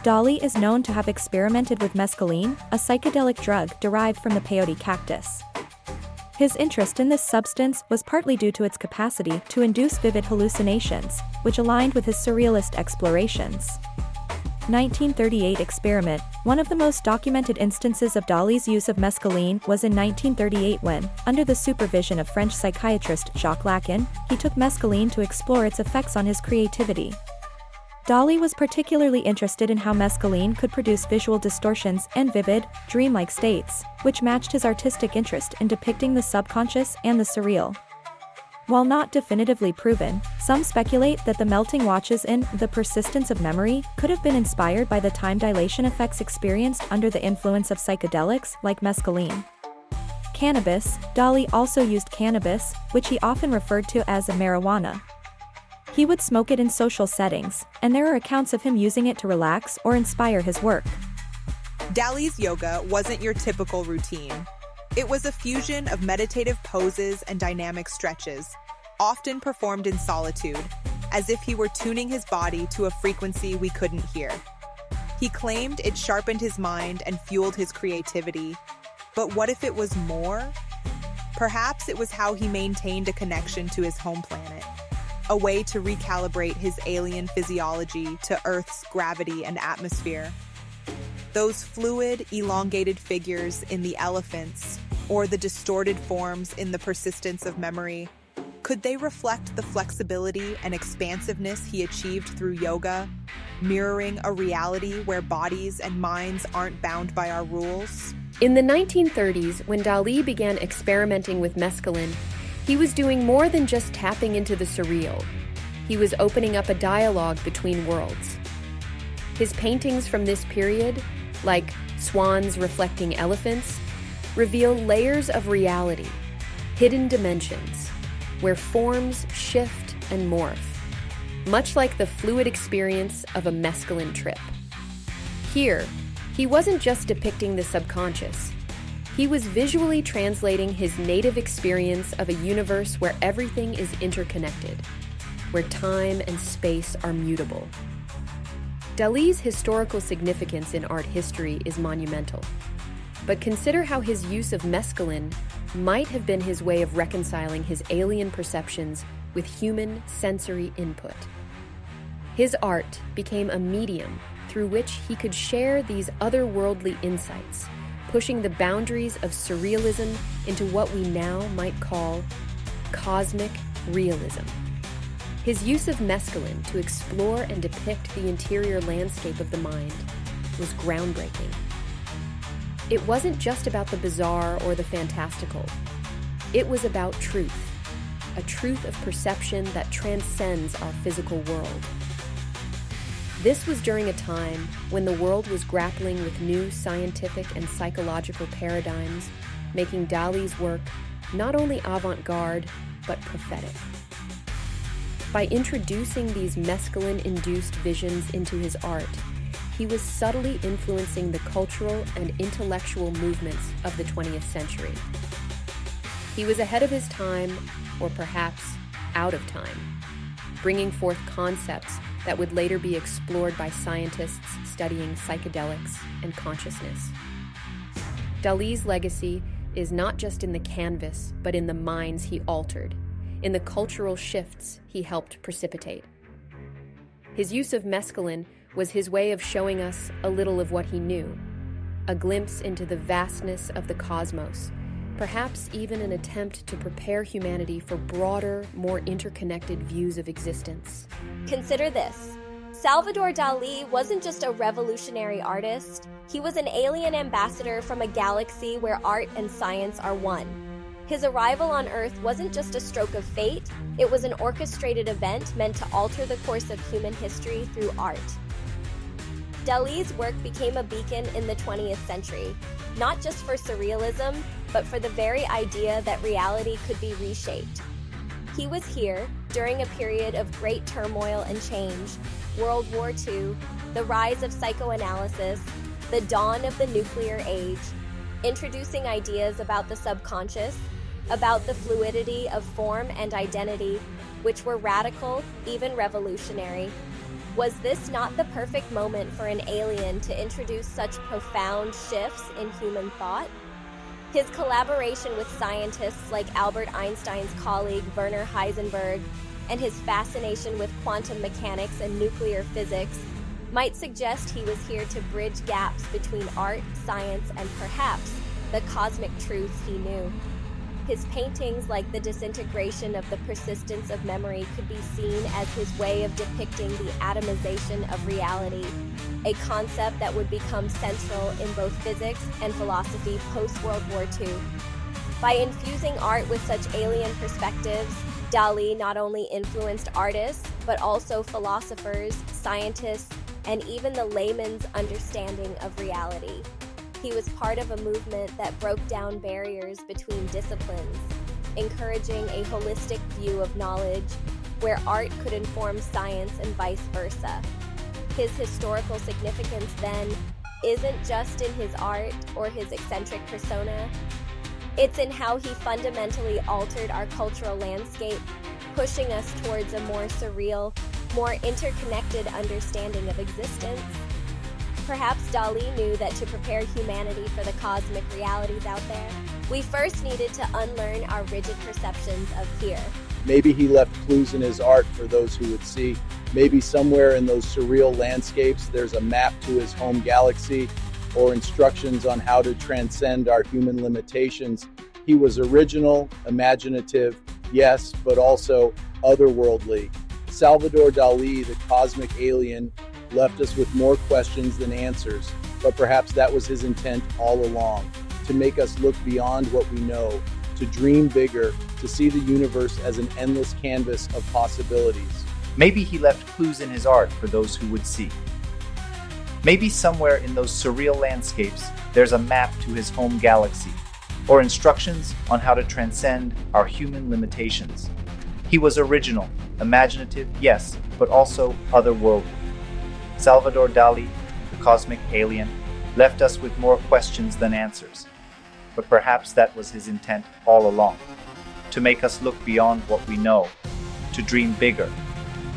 Dali is known to have experimented with mescaline, a psychedelic drug derived from the peyote cactus. His interest in this substance was partly due to its capacity to induce vivid hallucinations, which aligned with his surrealist explorations. 1938 experiment. One of the most documented instances of Dali's use of mescaline was in 1938 when, under the supervision of French psychiatrist Jacques Lacan, he took mescaline to explore its effects on his creativity. Dali was particularly interested in how mescaline could produce visual distortions and vivid, dreamlike states, which matched his artistic interest in depicting the subconscious and the surreal. While not definitively proven, some speculate that the melting watches in The Persistence of Memory could have been inspired by the time dilation effects experienced under the influence of psychedelics like mescaline. Cannabis. Dali also used cannabis, which he often referred to as marijuana. He would smoke it in social settings, and there are accounts of him using it to relax or inspire his work. Dali's yoga wasn't your typical routine. It was a fusion of meditative poses and dynamic stretches, often performed in solitude, as if he were tuning his body to a frequency we couldn't hear. He claimed it sharpened his mind and fueled his creativity. But what if it was more? Perhaps it was how he maintained a connection to his home planet, a way to recalibrate his alien physiology to Earth's gravity and atmosphere. Those fluid, elongated figures in the elephants, or the distorted forms in The Persistence of Memory, could they reflect the flexibility and expansiveness he achieved through yoga, mirroring a reality where bodies and minds aren't bound by our rules? In the 1930s, when Dali began experimenting with mescaline, he was doing more than just tapping into the surreal. He was opening up a dialogue between worlds. His paintings from this period, like swans reflecting elephants, reveal layers of reality, hidden dimensions, where forms shift and morph, much like the fluid experience of a mescaline trip. Here, he wasn't just depicting the subconscious. He was visually translating his native experience of a universe where everything is interconnected, where time and space are mutable. Dali's historical significance in art history is monumental, but consider how his use of mescaline might have been his way of reconciling his alien perceptions with human sensory input. His art became a medium through which he could share these otherworldly insights, pushing the boundaries of surrealism into what we now might call cosmic realism. His use of mescaline to explore and depict the interior landscape of the mind was groundbreaking. It wasn't just about the bizarre or the fantastical. It was about truth, a truth of perception that transcends our physical world. This was during a time when the world was grappling with new scientific and psychological paradigms, making Dali's work not only avant-garde, but prophetic. By introducing these mescaline-induced visions into his art, he was subtly influencing the cultural and intellectual movements of the 20th century. He was ahead of his time, or perhaps out of time, bringing forth concepts that would later be explored by scientists studying psychedelics and consciousness. Dali's legacy is not just in the canvas, but in the minds he altered, in the cultural shifts he helped precipitate. His use of mescaline was his way of showing us a little of what he knew, a glimpse into the vastness of the cosmos, perhaps even an attempt to prepare humanity for broader, more interconnected views of existence. Consider this. Salvador Dali wasn't just a revolutionary artist, he was an alien ambassador from a galaxy where art and science are one. His arrival on Earth wasn't just a stroke of fate, it was an orchestrated event meant to alter the course of human history through art. Dali's work became a beacon in the 20th century, not just for surrealism, but for the very idea that reality could be reshaped. He was here during a period of great turmoil and change, World War II, the rise of psychoanalysis, the dawn of the nuclear age, introducing ideas about the subconscious, about the fluidity of form and identity, which were radical, even revolutionary. Was this not the perfect moment for an alien to introduce such profound shifts in human thought? His collaboration with scientists like Albert Einstein's colleague Werner Heisenberg and his fascination with quantum mechanics and nuclear physics might suggest he was here to bridge gaps between art, science, and perhaps the cosmic truths he knew. His paintings, like The Disintegration of the Persistence of Memory, could be seen as his way of depicting the atomization of reality, a concept that would become central in both physics and philosophy post-World War II. By infusing art with such alien perspectives, Dali not only influenced artists, but also philosophers, scientists, and even the layman's understanding of reality. He was part of a movement that broke down barriers between disciplines, encouraging a holistic view of knowledge where art could inform science and vice versa. His historical significance, then, isn't just in his art or his eccentric persona. It's in how he fundamentally altered our cultural landscape, pushing us towards a more surreal, more interconnected understanding of existence. Perhaps Dali knew that to prepare humanity for the cosmic realities out there, we first needed to unlearn our rigid perceptions of here. Maybe he left clues in his art for those who would see. Maybe somewhere in those surreal landscapes there's a map to his home galaxy or instructions on how to transcend our human limitations. He was original, imaginative, yes, but also otherworldly. Salvador Dali, the cosmic alien, left us with more questions than answers, but perhaps that was his intent all along, to make us look beyond what we know, to dream bigger, to see the universe as an endless canvas of possibilities. Maybe he left clues in his art for those who would see. Maybe somewhere in those surreal landscapes there's a map to his home galaxy, or instructions on how to transcend our human limitations. He was original, imaginative, yes, but also otherworldly. Salvador Dali, the cosmic alien, left us with more questions than answers. But perhaps that was his intent all along, to make us look beyond what we know, to dream bigger,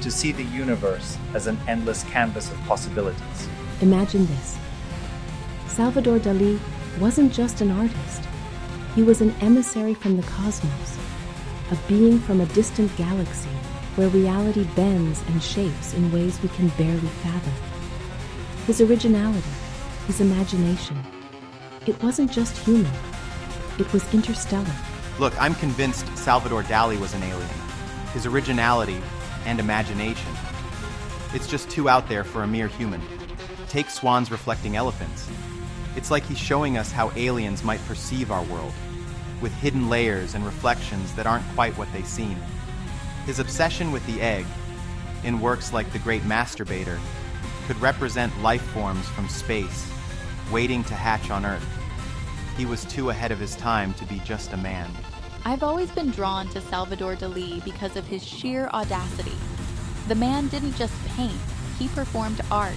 to see the universe as an endless canvas of possibilities. Imagine this. Salvador Dali wasn't just an artist. He was an emissary from the cosmos, a being from a distant galaxy where reality bends and shapes in ways we can barely fathom. His originality, his imagination, it wasn't just human, it was interstellar. Look, I'm convinced Salvador Dali was an alien. His originality and imagination. It's just too out there for a mere human. Take swans reflecting elephants. It's like he's showing us how aliens might perceive our world, with hidden layers and reflections that aren't quite what they seem. His obsession with the egg, in works like The Great Masturbator, could represent life forms from space, waiting to hatch on Earth. He was too ahead of his time to be just a man. I've always been drawn to Salvador Dali because of his sheer audacity. The man didn't just paint, he performed art.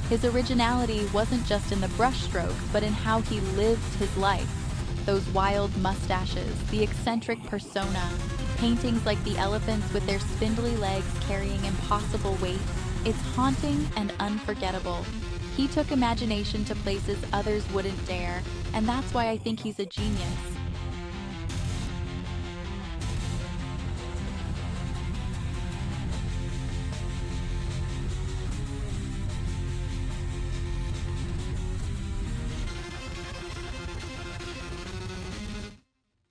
His originality wasn't just in the brushstrokes, but in how he lived his life. Those wild mustaches, the eccentric persona, paintings like the elephants with their spindly legs carrying impossible weight. It's haunting and unforgettable. He took imagination to places others wouldn't dare, and that's why I think he's a genius.